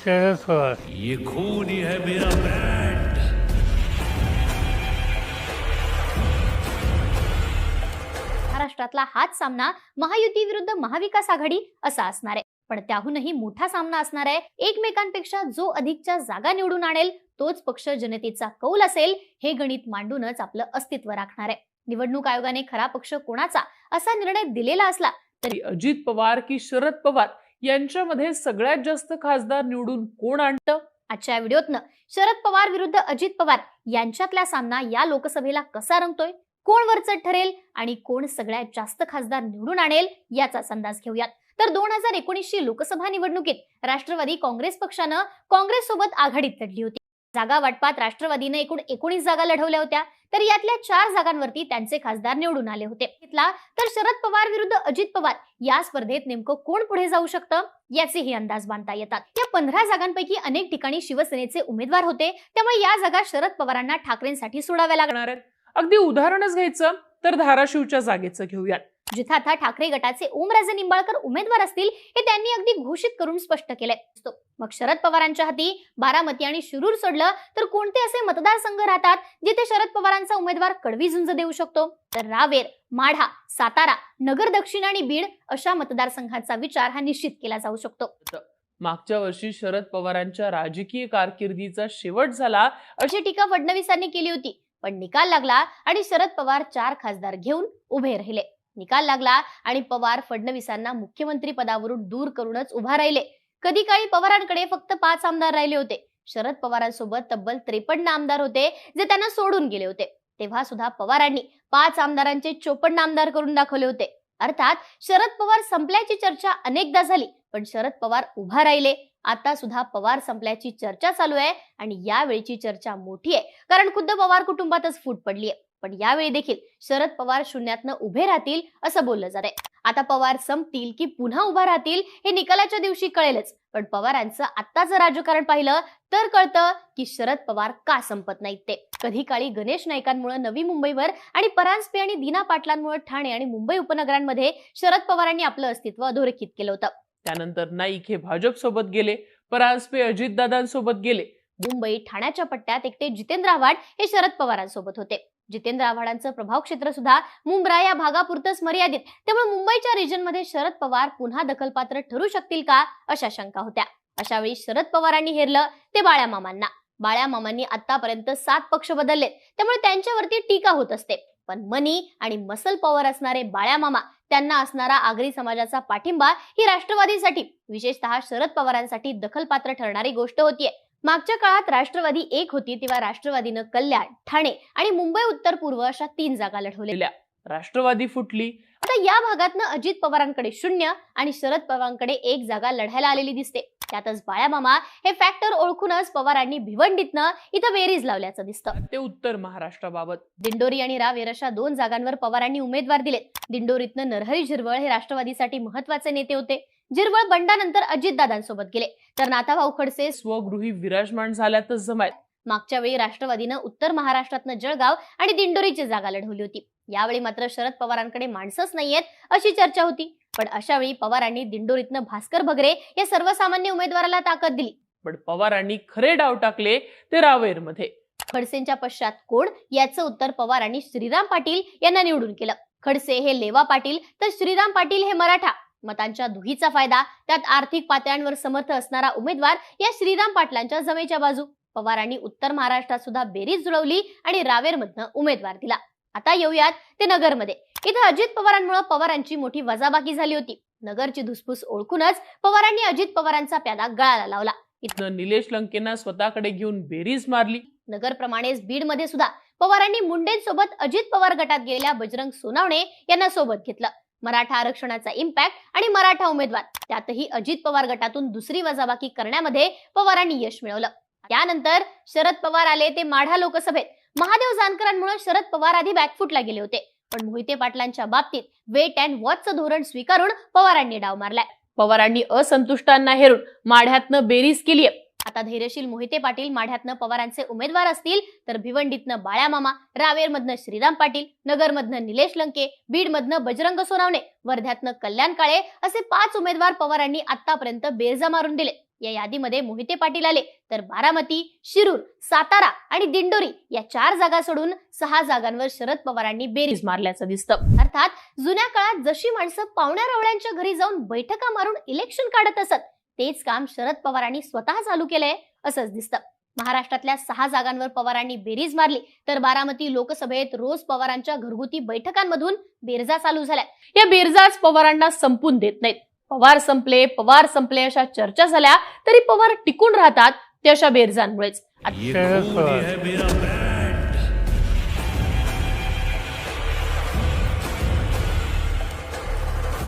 शरद पवार। ये खून ही है मेरा ब्रांड। महाराष्ट्रातला हाच सामना महायुती विरुद्ध महाविकास आघाडी असा असणार आहे, पण त्याहूनही मोठा सामना असणार आहे एकमेकांपेक्षा जो अधिकच्या जागा निवडून आणेल तोच पक्ष जनतेचा कौल असेल हे गणित मांडूनच आपलं अस्तित्व राखणार आहे। निवडणूक आयोगाने खरा पक्ष कोणाचा असा निर्णय दिलेला असला तरी अजित पवार की शरद पवार यांच्यामध्ये सगळ्यात जास्त खासदार निवडून कोण आणतं? आजच्या व्हिडिओतनं शरद पवार विरुद्ध अजित पवार यांच्यातला सामना या लोकसभेला कसा रंगतोय, कोण वरचढ ठरेल आणि कोण सगळ्यात जास्त खासदार निवडून आणेल याचाच अंदाज घेऊयात। तर 2019ची लोकसभा निवडणुकीत राष्ट्रवादी काँग्रेस पक्षानं काँग्रेस सोबत आघाडीत लढली होती। जागा वाटपात राष्ट्रवादीने एकूण 19 जागा लढवल्या होत्या, तर यातल्या 4 जागांवरती त्यांचे खासदार निवडून आले होते। तर शरद पवार विरुद्ध अजित पवार या स्पर्धेत नेमकं कोण पुढे जाऊ शकतं याचेही अंदाज बांधता येतात। या 15 जागांपैकी अनेक ठिकाणी शिवसेनेचे उमेदवार होते, त्यामुळे या जागा शरद पवारांना ठाकरेंसाठी सोडाव्या लागणार आहेत। अगदी उदाहरणच घ्यायचं तर धाराशिवच्या जागेचं घेऊयात, जिथे आता ठाकरे गटाचे ओमराजे निंबाळकर उमेदवार असतील हे त्यांनी अगदी घोषित करून स्पष्ट केलंय। मग शरद पवारांच्या हाती बारामती आणि शिरूर सोडलं तर कोणते असे मतदारसंघ राहतात जिथे शरद पवारांचा उमेदवार कडवी झुंज देऊ शकतो? तर रावेर, माढा, सातारा, नगर दक्षिण आणि बीड अशा मतदारसंघांचा विचार हा निश्चित केला जाऊ शकतो। मागच्या वर्षी शरद पवारांच्या राजकीय कारकिर्दीचा शेवट झाला अशी टीका फडणवीसांनी केली होती, पण निकाल लागला आणि शरद पवार 4 खासदार घेऊन उभे राहिले। निकाल लागला आणि पवार फडणवीसांना मुख्यमंत्री पदावरून दूर करूनच उभा राहिले। कधी काळी पवारांकडे फक्त 5 आमदार राहिले होते, शरद पवारांसोबत तब्बल 53 आमदार होते जे त्यांना सोडून गेले होते। तेव्हा सुद्धा पवारांनी 5 आमदारांचे 54 आमदार करून दाखवले होते। अर्थात शरद पवार संपल्याची चर्चा अनेकदा झाली, पण शरद पवार उभा राहिले। आता सुद्धा पवार संपल्याची चर्चा चालू आहे आणि यावेळीची चर्चा मोठी आहे, कारण खुद्द पवार कुटुंबातच फूट पडली आहे। पण यावेळी देखील शरद पवार शून्यातनं उभे राहतील असं बोललं जात आहे। आता पवार संपतील की पुन्हा उभा राहतील हे निकालाच्या दिवशी कळेलच, पण पवारांचं आत्ताचं राजकारण पाहिलं तर कळतं की शरद पवार का संपत नाहीत ते। कधी काळी गणेश नाईकांमुळे नवी मुंबईवर आणि परांजपे आणि दीना पाटलांमुळे ठाणे आणि मुंबई उपनगरांमध्ये शरद पवारांनी आपलं अस्तित्व अधोरेखित केलं होतं। त्यानंतर नाईक हे भाजप सोबत गेले, परांजपे अजितदादांसोबत गेले। मुंबई ठाण्याच्या पट्ट्यात एकटे जितेंद्र आव्हाड हे शरद पवारांसोबत होते। जितेंद्र आव्हाडांचं प्रभाव क्षेत्र सुद्धा मुंब्रा या भागापुरतच मर्यादित, त्यामुळे मुंबईच्या रिजन मध्ये शरद पवार पुन्हा दखलपात्र ठरू शकतील का अशा शंका होत्या। अशा वेळी शरद पवारांनी हेरलं ते बाळ्या मामांना। बाळ्या मामांनी आतापर्यंत 7 पक्ष बदलले, त्यामुळे त्यांच्यावरती टीका होत असते, पण मनी आणि मसल पॉवर असणारे बाळ्या मामा, त्यांना असणारा आगरी समाजाचा पाठिंबा ही राष्ट्रवादीसाठी विशेषतः शरद पवारांसाठी दखलपात्र ठरणारी गोष्ट होतीये। मागच्या काळात राष्ट्रवादी एक होती तेव्हा राष्ट्रवादीनं कल्याण, ठाणे आणि मुंबई उत्तर पूर्व अशा 3 जागा लढवलेल्या। राष्ट्रवादी फुटली। आता या भागातनं अजित पवारांकडे 0 आणि शरद पवारांकडे 1 जागा लढायला आलेली दिसते। त्यातच बाळ्या मामा हे फॅक्टर ओळखूनच पवारांनी भिवंडीतनं इथं बेरीज लावल्याचं दिसतं। ते उत्तर महाराष्ट्राबाबत दिंडोरी आणि रावेर अशा 2 जागांवर पवारांनी उमेदवार दिलेत। दिंडोरीतनं नरहरी झिरवळ हे राष्ट्रवादीसाठी महत्वाचे नेते होते। झिरवळ बंडानंतर अजितदादांसोबत गेले, तर नाथाभाऊ खडसे स्वगृही विराजमान झाल्यातच जमायत। मागच्या वेळी राष्ट्रवादीनं उत्तर महाराष्ट्रातनं जळगाव आणि दिंडोरीची जागा लढवली होती। यावेळी मात्र शरद पवारांकडे माणसंच नाहीयेत अशी चर्चा होती, पण अशा वेळी पवारांनी दिंडोरीतनं भास्कर भगरे या सर्वसामान्य उमेदवाराला ताकद दिली। पण पवारांनी खरे डाव टाकले ते रावेर मध्ये। खडसेंच्या पश्चात कोण याचं उत्तर पवारांनी श्रीराम पाटील यांना निवडून केलं। खडसे हे लेवा पाटील तर श्रीराम पाटील हे मराठा। मतांच्या दुहीचा फायदा, त्यात आर्थिक पातळ्यांवर समर्थ असणारा उमेदवार या श्रीराम पाटलांच्या जमेच्या बाजू। पवारांनी उत्तर महाराष्ट्रात सुद्धा बेरीज जुळवली आणि रावेरमधनं उमेदवार दिला। आता येऊयात ते नगरमध्ये। इथं अजित पवारांमुळे पवारांची मोठी वजाबाकी झाली होती। नगरची धुसफूस ओळखूनच पवारांनी अजित पवारांचा प्यादा गळाला लावला। इथं निलेश लंकेंना स्वतःकडे घेऊन बेरीज मारली। नगरप्रमाणेच बीड मध्ये सुद्धा पवारांनी मुंडेंसोबत अजित पवार गटात गेलेल्या बजरंग सोनावणे यांना सोबत घेतलं। मराठा आरक्षणाचा इम्पॅक्ट आणि मराठा उमेदवार त्यातही अजित पवार गटातून दुसरी वजाबाकी करण्यामध्ये पवारांनी यश मिळवलं। त्यानंतर शरद पवार आले ते माढा लोकसभेत। महादेव जानकरांमुळे शरद पवार आधी बॅकफुटला गेले होते, पण मोहिते पाटलांच्या बाबतीत वेट अँड वॉचचं धोरण स्वीकारून पवारांनी डाव मारलाय। पवारांनी असंतुष्टांना हेरून माढ्यातनं बेरीज केलीय। आता धैर्यशील मोहिते पाटील माढ्यातनं पवारांचे उमेदवार असतील, तर भिवंडीतनं बाळ्या मामा, रावेरमधनं श्रीराम पाटील, नगरमधनं निलेश लंके, बीडमधनं बजरंग सोनावणे, वर्ध्यातनं कल्याण काळे असे 5 उमेदवार पवारांनी आतापर्यंत बेरजा मारून दिले। या यादीमध्ये मोहिते पाटील आले, तर बारामती, शिरूर, सातारा आणि दिंडोरी या 4 जागा सोडून 6 जागांवर शरद पवारांनी बेरीज मारल्याचं दिसतं. अर्थात जुन्या काळात जशी माणसं पाहुण्या रावळ्यांच्या घरी जाऊन बैठका मारून इलेक्शन काढत असत, तेच काम शरद पवारांनी स्वतः चालू केलंय असंच दिसतं. महाराष्ट्रातल्या 6 जागांवर पवारांनी बेरीज मारली, तर बारामती लोकसभेत रोज पवारांच्या घरगुती बैठकांमधून बेरजा चालू झाल्या. या बेरजाच पवारांना संपून देत नाहीत. पवार संपले अशा चर्चा झाल्या तरी पवार टिकून राहतात ते अशा बेरजांमुळेच. ये खून है मेरा ब्रांड.